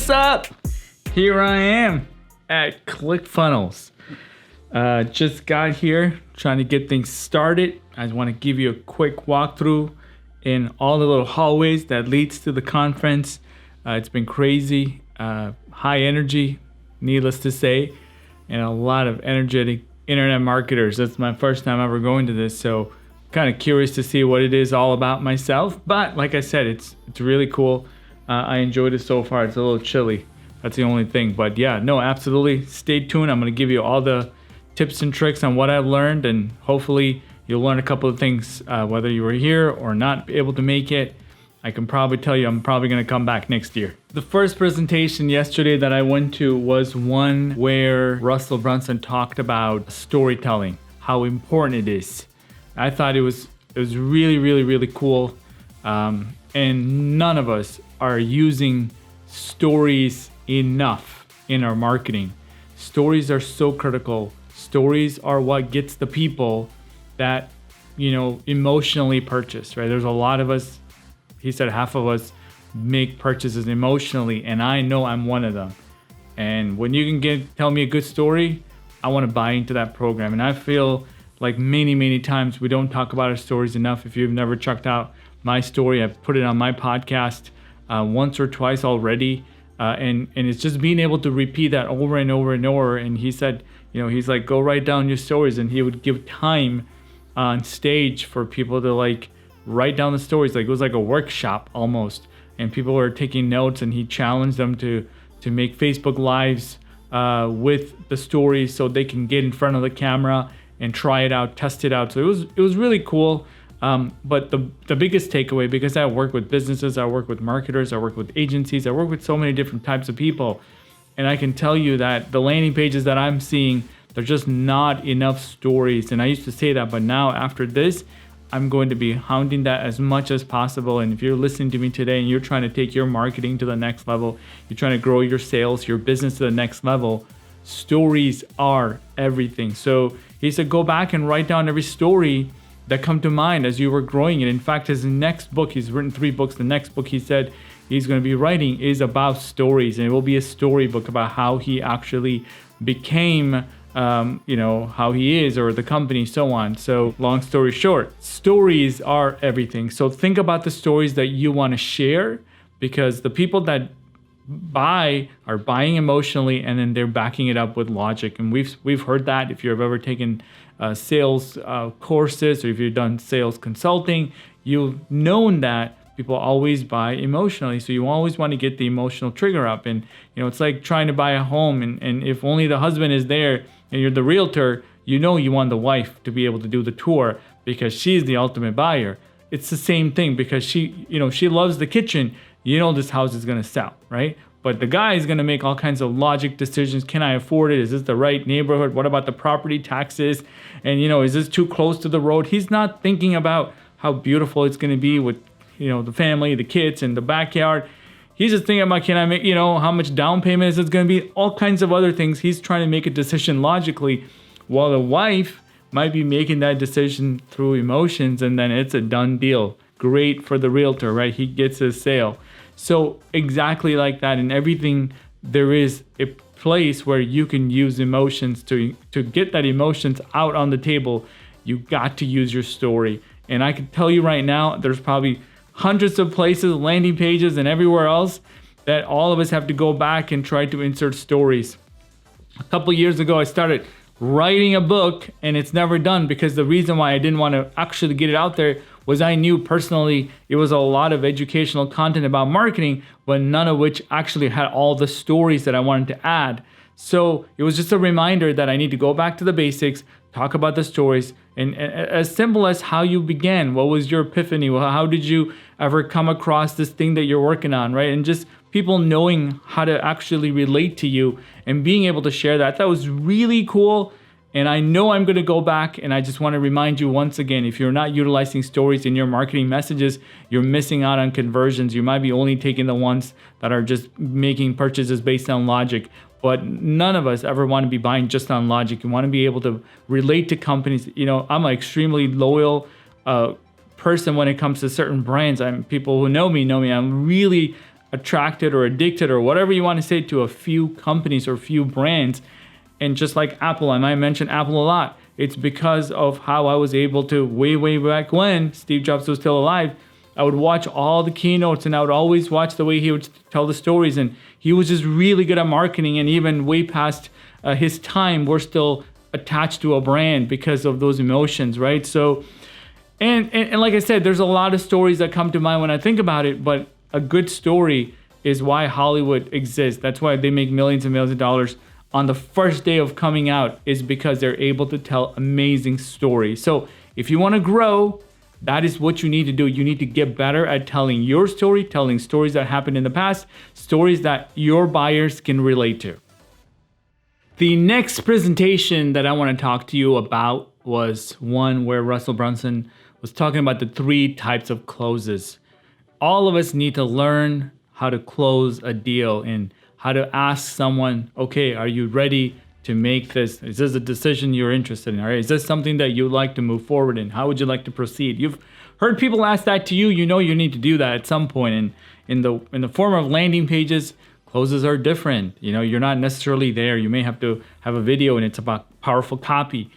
What's up? Here I am at ClickFunnels. Just got here, trying to get things started. I just want to give you a quick walkthrough in all the little hallways that leads to the conference. It's been crazy, high energy, needless to say, and a lot of energetic internet marketers. That's my first time ever going to this, so kind of curious to see what it is all about myself. But like I said, it's really cool. I enjoyed it so far. It's a little chilly. That's the only thing. But yeah, no, absolutely. Stay tuned. I'm going to give you all the tips and tricks on what I've learned, and hopefully you'll learn a couple of things, whether you were here or not able to make it. I can probably tell you I'm probably going to come back next year. The first presentation yesterday that I went to was one where Russel Brunson talked about storytelling, how important it is. I thought it was really, really, really cool. And none of us are using stories enough in our marketing. Stories are so critical. Stories are what gets the people that, emotionally purchase, right? There's a lot of us, he said half of us make purchases emotionally, and I know I'm one of them. And when you can tell me a good story, I want to buy into that program. And I feel like many, many times we don't talk about our stories enough. If you've never checked out my story, I've put it on my podcast once or twice already. And it's just being able to repeat that over and over and over. And he said, he's like, go write down your stories. And he would give time on stage for people to write down the stories. It was like a workshop almost. And people were taking notes, and he challenged them to make Facebook Lives with the stories so they can get in front of the camera and try it out, test it out. So it was really cool. But the biggest takeaway, because I work with businesses, I work with marketers, I work with agencies, I work with so many different types of people. And I can tell you that the landing pages that I'm seeing, they're just not enough stories. And I used to say that, but now after this, I'm going to be hounding that as much as possible. And if you're listening to me today and you're trying to take your marketing to the next level, you're trying to grow your sales, your business to the next level, stories are everything. So he said, go back and write down every story that come to mind as you were growing it. In fact, his next book, he's written 3 books. The next book he said he's going to be writing is about stories, and it will be a storybook about how he actually became, how he is, or the company, so on. So long story short, stories are everything. So think about the stories that you want to share, because the people that buy are buying emotionally, and then they're backing it up with logic. And we've heard that. If you've ever taken sales courses, or if you've done sales consulting, you've known that people always buy emotionally. So you always want to get the emotional trigger up. And it's like trying to buy a home, and if only the husband is there and you're the realtor, you want the wife to be able to do the tour because she's the ultimate buyer. It's the same thing, because she loves the kitchen. This house is going to sell, right? But the guy is going to make all kinds of logic decisions. Can I afford it? Is this the right neighborhood? What about the property taxes? And, is this too close to the road? He's not thinking about how beautiful it's going to be with, the family, the kids, and the backyard. He's just thinking about, can I make, how much down payment is it going to be? All kinds of other things. He's trying to make a decision logically, while the wife might be making that decision through emotions, and then it's a done deal. Great for the realtor, right? He gets his sale. So exactly like that, in everything, there is a place where you can use emotions to get that emotions out on the table. You got to use your story. And I can tell you right now, there's probably hundreds of places, landing pages, and everywhere else that all of us have to go back and try to insert stories. A couple years ago, I started writing a book, and it's never done, because the reason why I didn't want to actually get it out there was I knew personally it was a lot of educational content about marketing, but none of which actually had all the stories that I wanted to add. So it was just a reminder that I need to go back to the basics, talk about the stories, and as simple as how you began. What was your epiphany? How did you ever come across this thing that you're working on, right? And just people knowing how to actually relate to you and being able to share that. That was really cool. And I know I'm going to go back, and I just want to remind you once again, if you're not utilizing stories in your marketing messages, you're missing out on conversions. You might be only taking the ones that are just making purchases based on logic. But none of us ever want to be buying just on logic. You want to be able to relate to companies. I'm an extremely loyal person when it comes to certain brands. People who know me. I'm really attracted or addicted or whatever you want to say to a few companies or few brands. And just like Apple, I might mention Apple a lot. It's because of how I was able to, way back when Steve Jobs was still alive, I would watch all the keynotes and I would always watch the way he would tell the stories. And he was just really good at marketing, and even way past his time, we're still attached to a brand because of those emotions, right? So, and like I said, there's a lot of stories that come to mind when I think about it, but a good story is why Hollywood exists. That's why they make millions and millions of dollars on the first day of coming out, is because they're able to tell amazing stories. So if you want to grow, that is what you need to do. You need to get better at telling your story, telling stories that happened in the past, stories that your buyers can relate to. The next presentation that I want to talk to you about was one where Russel Brunson was talking about the 3 types of closes. All of us need to learn how to close a deal and how to ask someone, okay, are you ready to make this? Is this a decision you're interested in? All right, is this something that you'd like to move forward in? How would you like to proceed? You've heard people ask that to you. You know you need to do that at some point. And in the form of landing pages, closes are different. You know, you're not necessarily there. You may have to have a video and it's about powerful copy.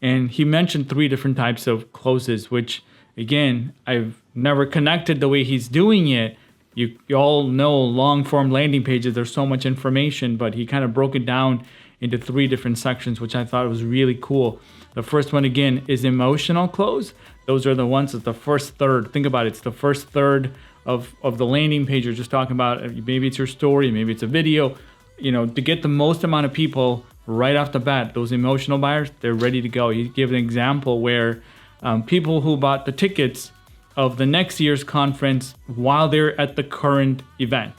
And he mentioned 3 different types of closes, which again, I've never connected the way he's doing it. You all know long form landing pages, there's so much information, but he kind of broke it down into 3 different sections, which I thought was really cool. The first one, again, is emotional close. Those are the ones that's the first third. Think about it. It's the first third of the landing page. You're just talking about, maybe it's your story, maybe it's a video, you know, to get the most amount of people right off the bat. Those emotional buyers, they're ready to go. He gave an example where people who bought the tickets of the next year's conference while they're at the current event,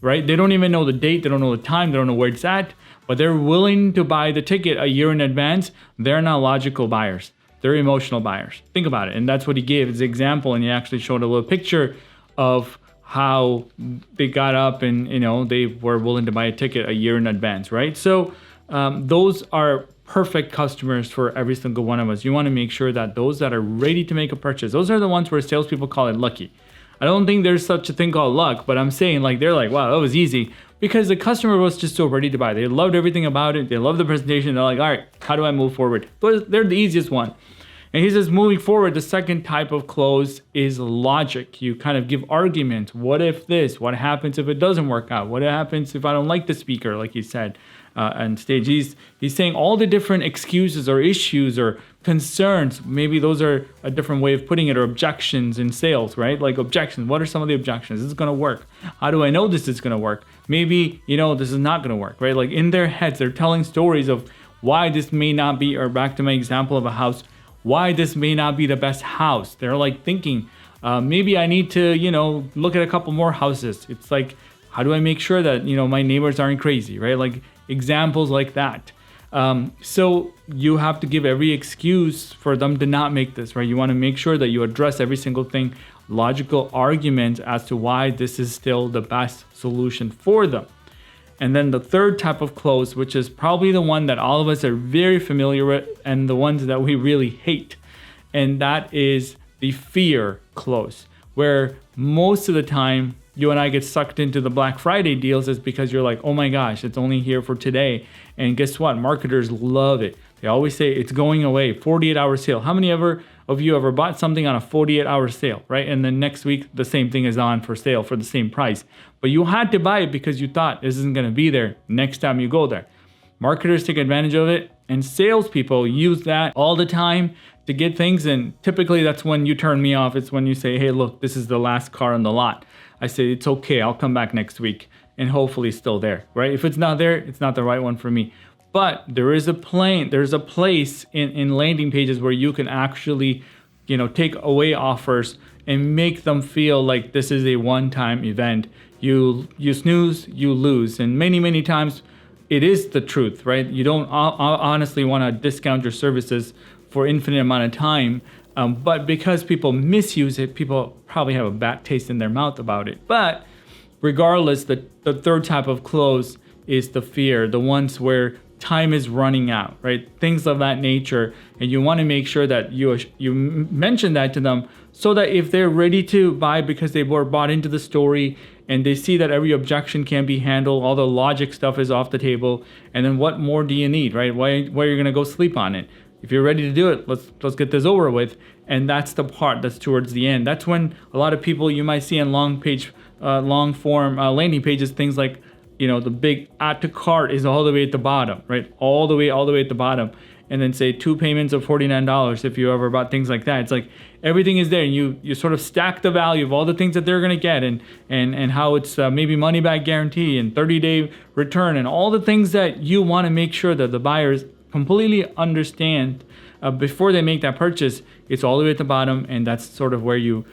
right? They don't even know the date, they don't know the time, they don't know where it's at, but they're willing to buy the ticket a year in advance. They're not logical buyers. They're emotional buyers. Think about it. And that's what he gave as an example. And he actually showed a little picture of how they got up and, you know, they were willing to buy a ticket a year in advance, right? So those are perfect customers for every single one of us. You want to make sure that those that are ready to make a purchase, those are the ones where salespeople call it lucky. I don't think there's such a thing called luck, but I'm saying like they're like, wow, that was easy, because the customer was just so ready to buy. They loved everything about it. They loved the presentation. They're like, all right, how do I move forward? But they're the easiest one. And he says, moving forward, the second type of close is logic. You kind of give arguments. What if this? What happens if it doesn't work out? What happens if I don't like the speaker, like he said on stage? He's saying all the different excuses or issues or concerns. Maybe those are a different way of putting it, or objections in sales, right? Like objections. What are some of the objections? Is this going to work? How do I know this is going to work? Maybe, you know, this is not going to work, right? Like in their heads, they're telling stories of why this may not be, or back to my example of a house, why this may not be the best house. They're like thinking, maybe I need to, you know, look at a couple more houses. It's like, how do I make sure that, you know, my neighbors aren't crazy, right? Like examples like that. So you have to give every excuse for them to not make this, right? You want to make sure that you address every single thing, logical arguments as to why this is still the best solution for them. And then the third type of close, which is probably the one that all of us are very familiar with and the ones that we really hate. And that is the fear close, where most of the time you and I get sucked into the Black Friday deals is because you're like, oh my gosh, it's only here for today. And guess what? Marketers love it. They always say it's going away, 48-hour sale. How many of you ever bought something on a 48-hour sale, right? And then next week, the same thing is on for sale for the same price. But you had to buy it because you thought this isn't going to be there next time you go there. Marketers take advantage of it, and salespeople use that all the time to get things. And typically that's when you turn me off. It's when you say, hey, look, this is the last car on the lot. I say, it's okay, I'll come back next week. And hopefully it's still there, right? If it's not there, it's not the right one for me. But there's a place in landing pages where you can actually, you know, take away offers and make them feel like this is a one-time event. You snooze, you lose. And many times it is the truth, right? You don't honestly want to discount your services for infinite amount of time. But because people misuse it, people probably have a bad taste in their mouth about it. But regardless, the third type of close is the fear, the ones where time is running out, right? Things of that nature. And you want to make sure that you mention that to them so that if they're ready to buy because they were bought into the story and they see that every objection can be handled, all the logic stuff is off the table, and then what more do you need, right? Why are you going to go sleep on it? If you're ready to do it, let's get this over with. And that's the part that's towards the end. That's when a lot of people you might see on long form landing pages, things like, the big add to cart is all the way at the bottom, right? All the way at the bottom. And then say 2 payments of $49 if you ever bought things like that. It's like everything is there, and you sort of stack the value of all the things that they're gonna get, and how it's maybe money back guarantee and 30-day return, and all the things that you want to make sure that the buyers completely understand before they make that purchase. It's all the way at the bottom, and that's sort of where you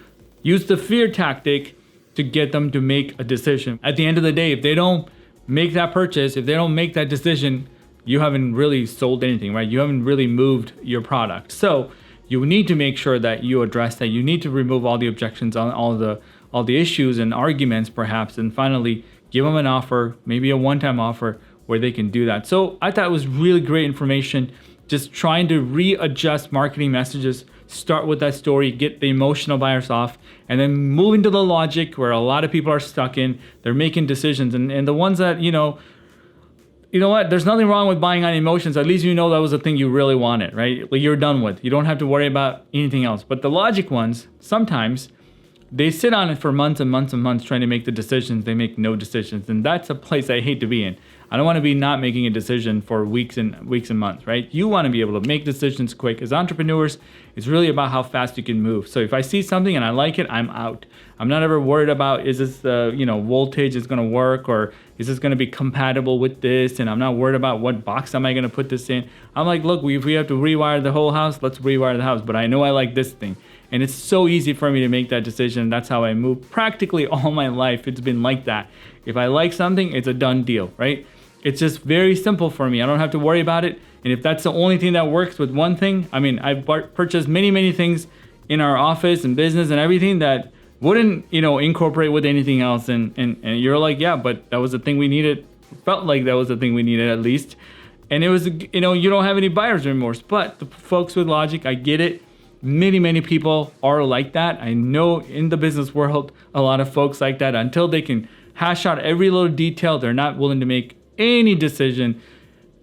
use the fear tactic to get them to make a decision. At the end of the day, if they don't make that purchase, if they don't make that decision, you haven't really sold anything, right? You haven't really moved your product. So you need to make sure that you address that. You need to remove all the objections on all the issues and arguments perhaps, and finally give them an offer, maybe a one-time offer where they can do that. So I thought it was really great information, just trying to readjust marketing messages, start with that story, get the emotional buyers off, and then move into the logic where a lot of people are stuck in. They're making decisions, and the ones that, you know what? There's nothing wrong with buying on emotions. At least that was the thing you really wanted, right? Like, you're done with. You don't have to worry about anything else. But the logic ones, sometimes they sit on it for months and months and months trying to make the decisions. They make no decisions. And that's a place I hate to be in. I don't want to be not making a decision for weeks and months, right? You want to be able to make decisions quick. As entrepreneurs, it's really about how fast you can move. So if I see something and I like it, I'm out. I'm not ever worried about, is this voltage is going to work, or is this going to be compatible with this? And I'm not worried about what box am I going to put this in. I'm like, look, if we have to rewire the whole house, let's rewire the house. But I know I like this thing. And it's so easy for me to make that decision. That's how I move practically all my life. It's been like that. If I like something, it's a done deal, right? It's just very simple for me. I don't have to worry about it. And if that's the only thing that works with one thing, I've purchased many things in our office and business and everything that wouldn't, incorporate with anything else. And you're like, yeah, but that was the thing we needed. Felt like that was the thing we needed, at least. And it was, you don't have any buyer's remorse. But the folks with logic, I get it. Many people are like that. I know in the business world, a lot of folks like that. Until they can hash out every little detail, they're not willing to make any decision.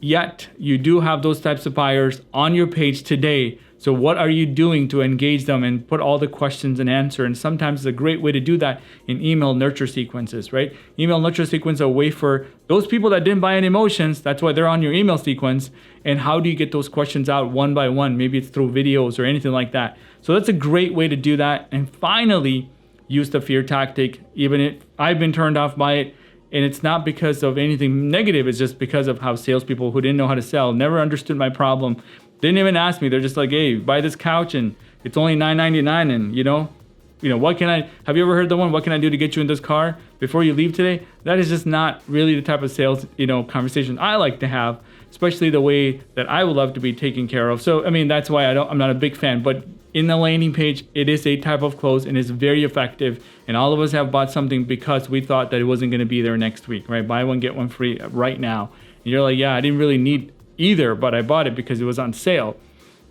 Yet you do have those types of buyers on your page today. So what are you doing to engage them and put all the questions and answer? And sometimes it's a great way to do that in email nurture sequences, right? Email nurture sequence are a way for those people that didn't buy any emotions. That's why they're on your email sequence. And how do you get those questions out one by one? Maybe it's through videos or anything like that. So that's a great way to do that. And finally, use the fear tactic. Even if I've been turned off by it, and it's not because of anything negative. It's just because of how salespeople who didn't know how to sell, never understood my problem, didn't even ask me. They're just like, hey, buy this couch and it's only $9.99, and what can I, have you ever heard the one, what can I do to get you in this car before you leave today? That is just not really the type of sales, conversation I like to have, especially the way that I would love to be taken care of. So, that's why I'm not a big fan, but in the landing page, it is a type of close and it's very effective. And all of us have bought something because we thought that it wasn't going to be there next week, right? Buy one, get one free right now. And you're like, yeah, I didn't really need either, but I bought it because it was on sale.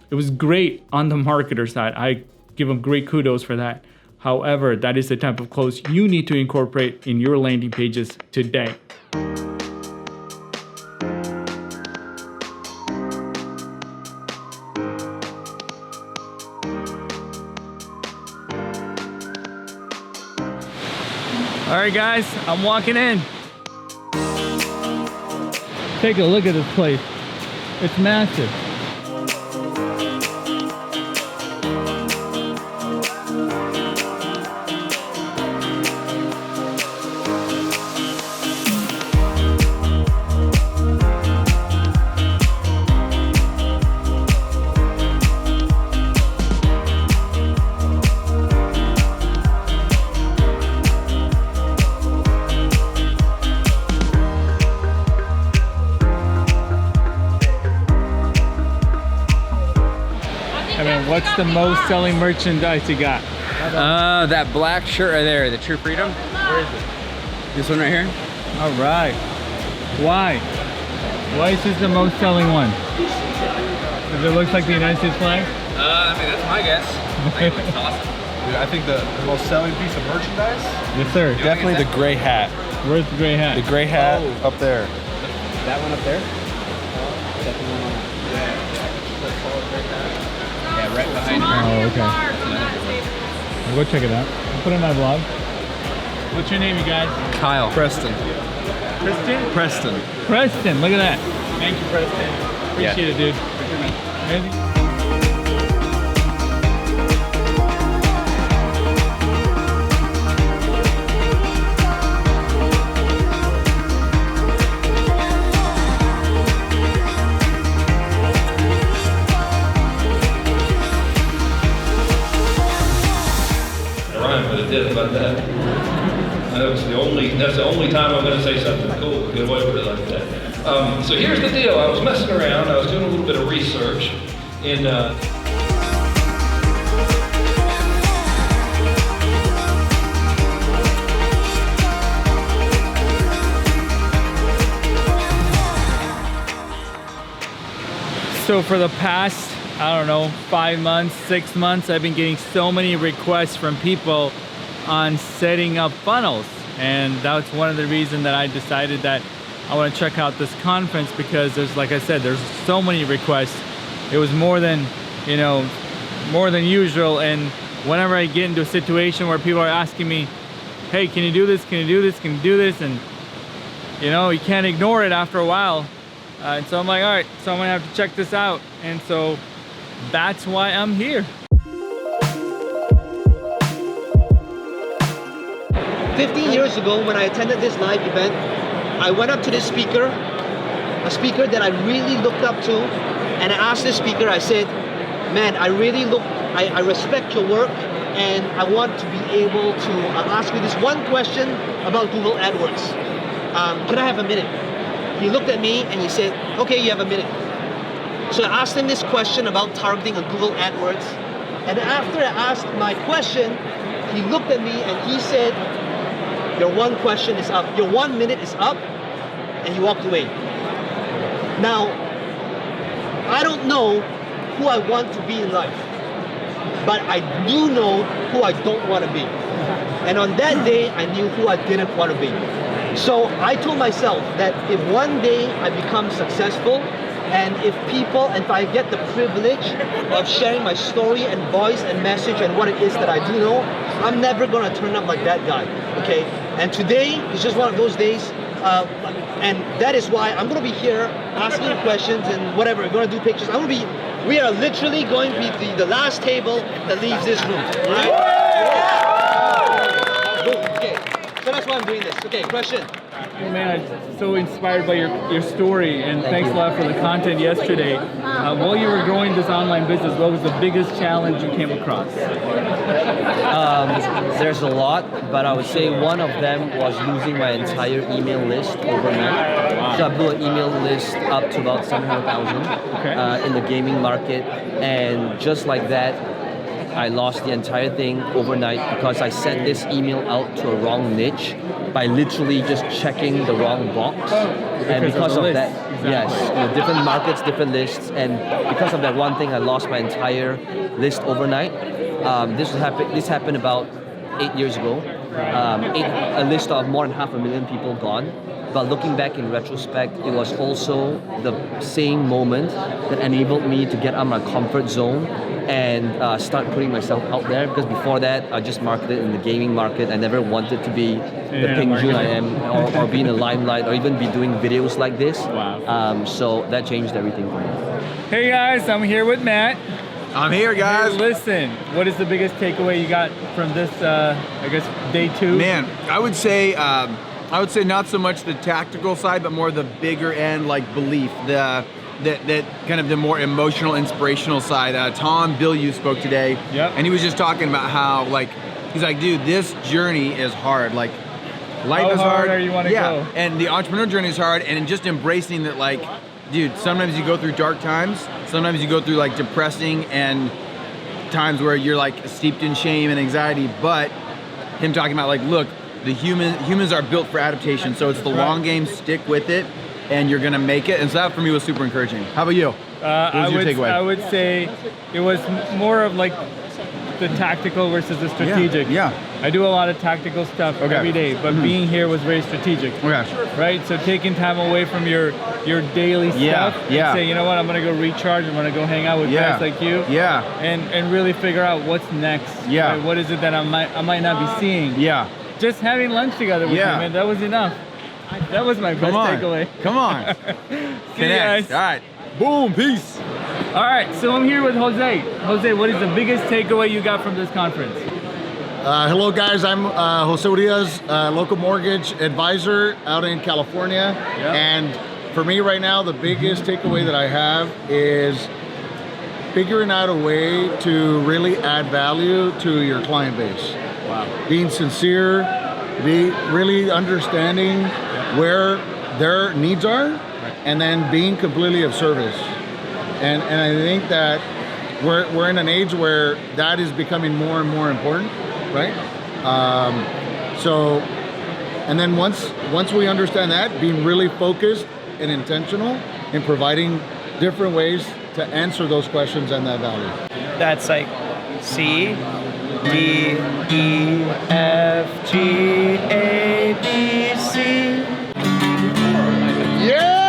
It was great on the marketer side. I give them great kudos for that. However, that is the type of close you need to incorporate in your landing pages today. All right, guys, I'm walking in. Take a look at this place. It's massive. What's the most selling merchandise you got? That black shirt right there, the True Freedom. Where is it? This one right here. All right. Why? Why is this the most selling one? Because it looks like the United States flag? I mean, that's my guess. I think it's awesome. Dude, I think the most selling piece of merchandise? Yes, sir. Definitely the gray hat. Where's the gray hat? The gray hat up there. That one up there? Yeah, right behind her. Oh, okay. I'll go check it out. I'll put it in my vlog. What's your name, you guys? Kyle. Preston. Kristen? Preston. Preston, look at that. Thank you, Preston. Appreciate it, dude. Amazing. But it did about that. That's the only time I'm going to say something cool. Get away with it like that. So here's the deal. I was messing around. I was doing a little bit of research, and So for the past, I don't know, 5 months, 6 months, I've been getting so many requests from people on setting up funnels. And that's one of the reasons that I decided that I want to check out this conference, because there's, like I said, there's so many requests. It was more than, you know, more than usual. And whenever I get into a situation where people are asking me, hey, can you do this? Can you do this? Can you do this? And you know, you can't ignore it after a while. And so I'm like, all right, so I'm gonna have to check this out. And so that's why I'm here. 15 years ago, when I attended this live event, I went up to this speaker, a speaker that I really looked up to, and I asked this speaker, I said, man, I respect your work, and I want to be able to ask you this one question about Google AdWords. Can I have a minute? He looked at me and he said, okay, you have a minute. So I asked him this question about targeting on Google AdWords, and after I asked my question, he looked at me and he said, your one question is up, your 1 minute is up, and he walked away. Now, I don't know who I want to be in life, but I do know who I don't want to be. And on that day, I knew who I didn't want to be. So I told myself that if one day I become successful, and if I get the privilege of sharing my story and voice and message and what it is that I do know, I'm never gonna turn up like that guy, okay? And today is just one of those days, and that is why I'm gonna be here asking questions and whatever, we're gonna do pictures. We are literally going to be the last table that leaves this room, all right? Okay, so that's why I'm doing this. Okay, question. Oh man, I'm so inspired by your story, and thanks a lot for the content yesterday. While you were growing this online business, what was the biggest challenge you came across? There's a lot, but I would say one of them was losing my entire email list overnight. Wow. So I blew an email list up to about 700,000 in the gaming market, and just like that, I lost the entire thing overnight because I sent this email out to a wrong niche by literally just checking the wrong box. And because of that, yes, different markets, different lists, and because of that one thing, I lost my entire list overnight. This happened about 8 years ago. A list of more than 500,000 people gone. But looking back in retrospect, it was also the same moment that enabled me to get out of my comfort zone and start putting myself out there, because before that I just marketed in the gaming market. I never wanted to be the Ping Jun I am, or be in the limelight, or even be doing videos like this. Wow. So that changed everything for me. Hey guys, I'm here with Matt. I'm here, guys. Hey, listen, what is the biggest takeaway you got from this, I guess, day 2? Man, I would say not so much the tactical side, but more the bigger end, like belief, that kind of the more emotional, inspirational side. Tom Bilyeu spoke today, and he was just talking about how, like, he's like, dude, this journey is hard. Like, life is hard. How hard you want to go? And the entrepreneur journey is hard, and just embracing that, like, dude, sometimes you go through dark times, sometimes you go through like depressing and times where you're like steeped in shame and anxiety, but him talking about like, look, the humans are built for adaptation, so it's the long game, stick with it. and you're gonna make it. And so that for me was super encouraging. How about you? What was your takeaway? I would say it was more of like the tactical versus the strategic. Yeah. I do a lot of tactical stuff every day, but being here was very strategic. Okay. Right? So taking time away from your daily stuff and say, you know what, I'm gonna go recharge, I'm gonna go hang out with guys like you. Yeah. And really figure out what's next. Yeah. Right? What is it that I might not be seeing? Yeah. Just having lunch together with you, man, that was enough. That was my best takeaway. Come on. See you guys. All right. Boom. Peace. All right, so I'm here with Jose. Jose, what is the biggest takeaway you got from this conference? Hello guys, I'm Jose Urias, local mortgage advisor out in California. Yep. And for me right now, the biggest takeaway that I have is figuring out a way to really add value to your client base. Wow. Being sincere, be really understanding where their needs are, and then being completely of service. And I think that we're in an age where that is becoming more and more important, right? And then once we understand that, being really focused and intentional in providing different ways to answer those questions and that value. That's like C, D, E, F, G, A, B, C. Yeah!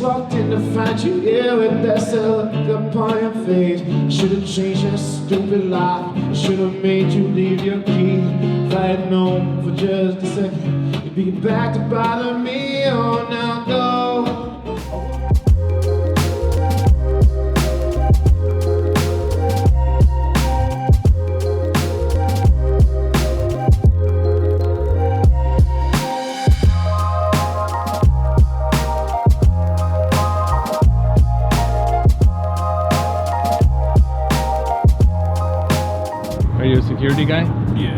Walked in to find you here with that look upon your face. Should've changed your stupid life. Should've made you leave your key. If I had known for just a second, you'd be back to bother me. Oh, now go. Are you a security guy? Yeah.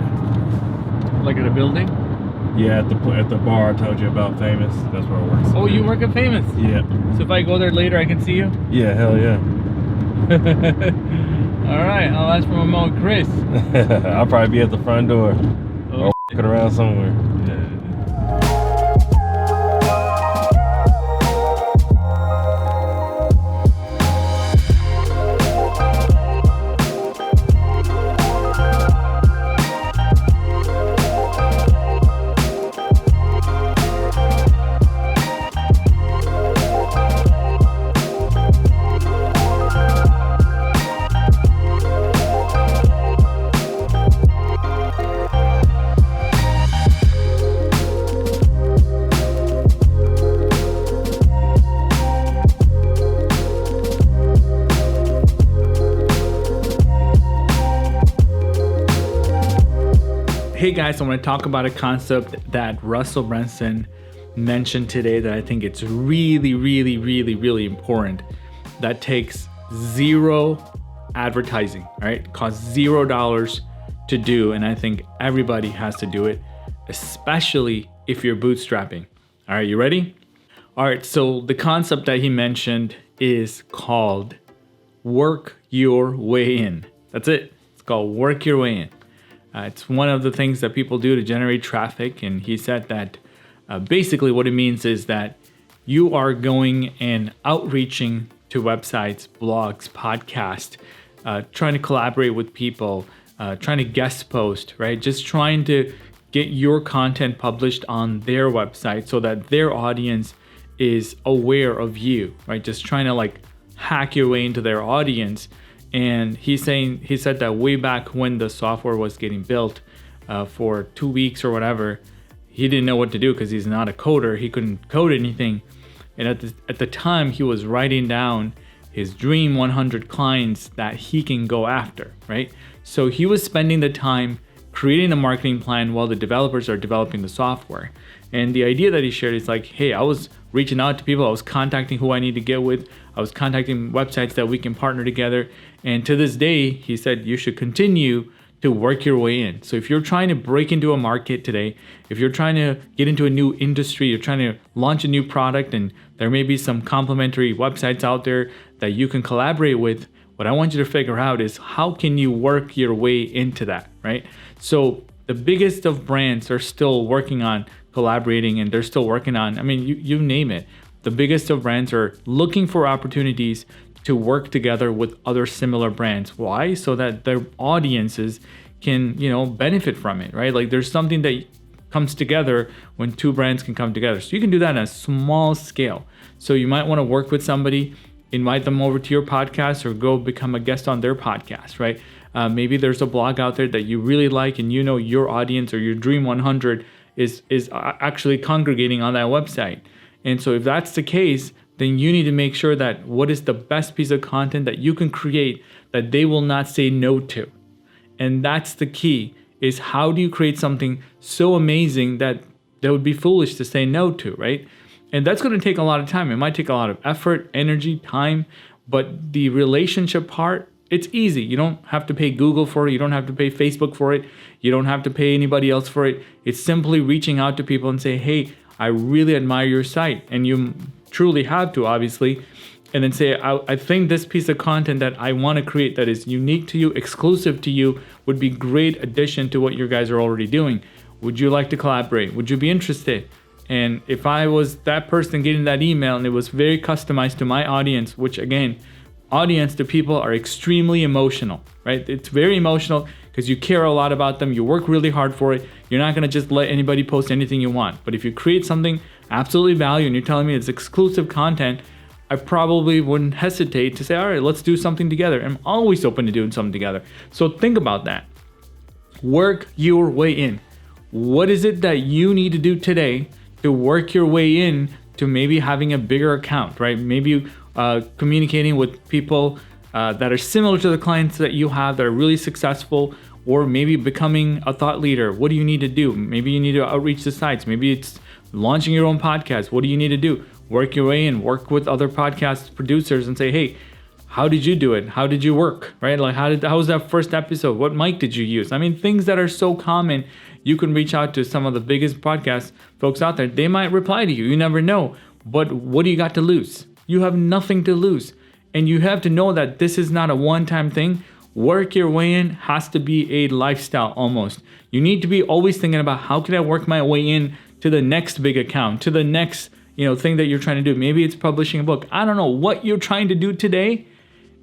Like at a building? Yeah, at the bar I told you about, Famous. That's where I work. Oh, you work at Famous? Yeah. So if I go there later, I can see you? Yeah, hell yeah. All right, I'll ask for my mom, Chris. I'll probably be at the front door. Oh, or walking around somewhere. Hey guys, I want to talk about a concept that Russel Brunson mentioned today that I think it's really, really, really, really important. That takes zero advertising, right? It costs $0 to do, and I think everybody has to do it, especially if you're bootstrapping. All right, you ready? All right, so the concept that he mentioned is called work your way in. That's it. It's called work your way in. It's one of the things that people do to generate traffic, and he said that basically what it means is that you are going and outreaching to websites, blogs, podcasts, trying to collaborate with people, trying to guest post, right? Just trying to get your content published on their website so that their audience is aware of you, right? Just trying to like hack your way into their audience. And he said that way back when the software was getting built for 2 weeks or whatever, he didn't know what to do because he's not a coder. He couldn't code anything. And at the time, he was writing down his dream 100 clients that he can go after, right? So he was spending the time creating a marketing plan while the developers are developing the software. And the idea that he shared is like, hey, I was reaching out to people, I was contacting who I need to get with, I was contacting websites that we can partner together. And to this day, he said you should continue to work your way in. So if you're trying to break into a market today, if you're trying to get into a new industry, you're trying to launch a new product, and there may be some complementary websites out there that you can collaborate with, what I want you to figure out is how can you work your way into that, right? So the biggest of brands are still working on collaborating, and they're still working on, I mean, you name it. The biggest of brands are looking for opportunities to work together with other similar brands. Why? So that their audiences can, benefit from it, right? Like there's something that comes together when two brands can come together. So you can do that on a small scale. So you might want to work with somebody, invite them over to your podcast, or go become a guest on their podcast, right? Maybe there's a blog out there that you really like, and your audience or your Dream 100 is actually congregating on that website. And so if that's the case, then you need to make sure that what is the best piece of content that you can create that they will not say no to. And that's the key, is how do you create something so amazing that they would be foolish to say no to, right? And that's going to take a lot of time. It might take a lot of effort, energy, time, but the relationship part, it's easy. You don't have to pay Google for it. You don't have to pay Facebook for it. You don't have to pay anybody else for it. It's simply reaching out to people and say, hey, I really admire your site. And you truly have to, obviously. And then say, I think this piece of content that I want to create that is unique to you, exclusive to you, would be great addition to what you guys are already doing. Would you like to collaborate? Would you be interested? And if I was that person getting that email and it was very customized to my audience, which again, audience to people are extremely emotional, right? It's very emotional because you care a lot about them. You work really hard for it. You're not going to just let anybody post anything you want. But if you create something absolutely value and you're telling me it's exclusive content, I probably wouldn't hesitate to say, all right, let's do something together. I'm always open to doing something together. So think about that. Work your way in. What is it that you need to do today to work your way in to maybe having a bigger account, right? Maybe communicating with people that are similar to the clients that you have that are really successful, or maybe becoming a thought leader. What do you need to do? Maybe you need to outreach the sites. Maybe it's launching your own podcast. What do you need to do? Work your way in, work with other podcast producers and say, hey, how did you do it? How did you work, right? Like how was that first episode? What mic did you use? I mean, things that are so common. You can reach out to some of the biggest podcast folks out there. They might reply to you. You never know. But what do you got to lose? You have nothing to lose. And you have to know that this is not a one-time thing. Work your way in has to be a lifestyle almost. You need to be always thinking about how can I work my way in to the next big account, to the next thing that you're trying to do. Maybe it's publishing a book. I don't know what you're trying to do today.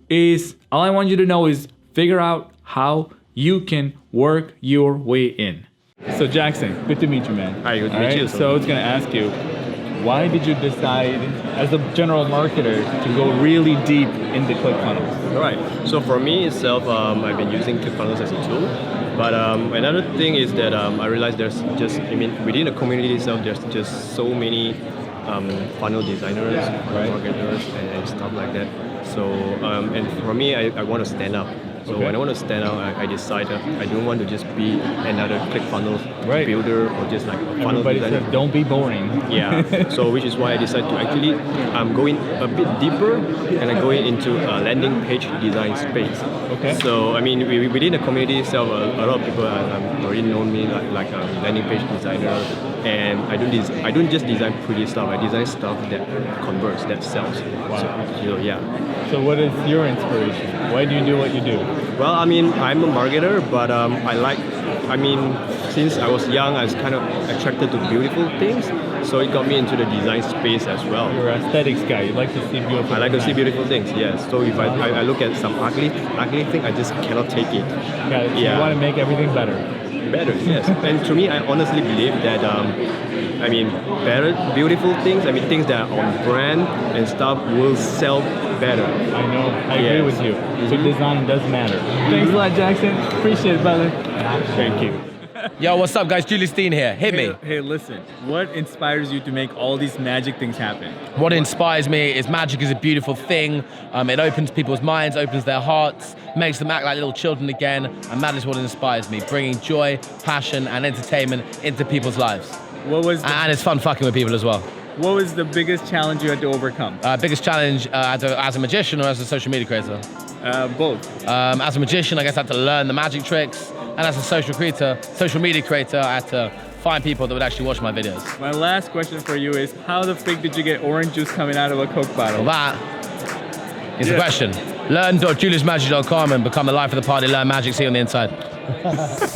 Is all I want you to know is figure out how you can work your way in. So Jackson, good to meet you, man. Hi, good to meet you. So I was going to ask you, why did you decide as a general marketer to go really deep into ClickFunnels? All right. So for me itself, I've been using ClickFunnels as a tool. But another thing is that I realized there's just, within the community itself, there's just so many funnel designers, funnel marketers, and stuff like that. So, and for me, I want to stand out. So when I want to stand out, I decided I don't want to just be another ClickFunnels builder or just like a funnel Everybody designer. said, don't be boring. Yeah. So which is why I decided to actually going a bit deeper and I'm going into a landing page design space. Okay. So within the community itself, a lot of people already know me like a landing page designer, and I don't just design pretty stuff. I design stuff that converts, that sells. Wow. So yeah. So what is your inspiration? Why do you do what you do? Well, I'm a marketer, but since I was young, I was kind of attracted to beautiful things, so it got me into the design space as well. You're an aesthetics guy. You like to see beautiful. I like to see beautiful things. Yes. So if I look at some ugly thing, I just cannot take it. So you want to make everything better. Better, yes. And to me, I honestly believe that better, beautiful things. Things that are on brand and stuff will sell better. I know. I agree with you. So design does matter. Thanks a lot, Jackson. Appreciate it, brother. Thank you. Yo, what's up, guys? Julius Dean here. Hit me. Hey, listen. What inspires you to make all these magic things happen? What inspires me is magic is a beautiful thing. It opens people's minds, opens their hearts, makes them act like little children again, and that is what inspires me, bringing joy, passion, and entertainment into people's lives. And it's fun fucking with people as well. What was the biggest challenge you had to overcome? Biggest challenge as a magician or as a social media creator? Both. As a magician, I guess I had to learn the magic tricks. And as a social media creator, I had to find people that would actually watch my videos. My last question for you is, how the freak did you get orange juice coming out of a Coke bottle? Well, that is the question. Learn.juliusmagic.com and become the life of the party. Learn magic, see you on the inside.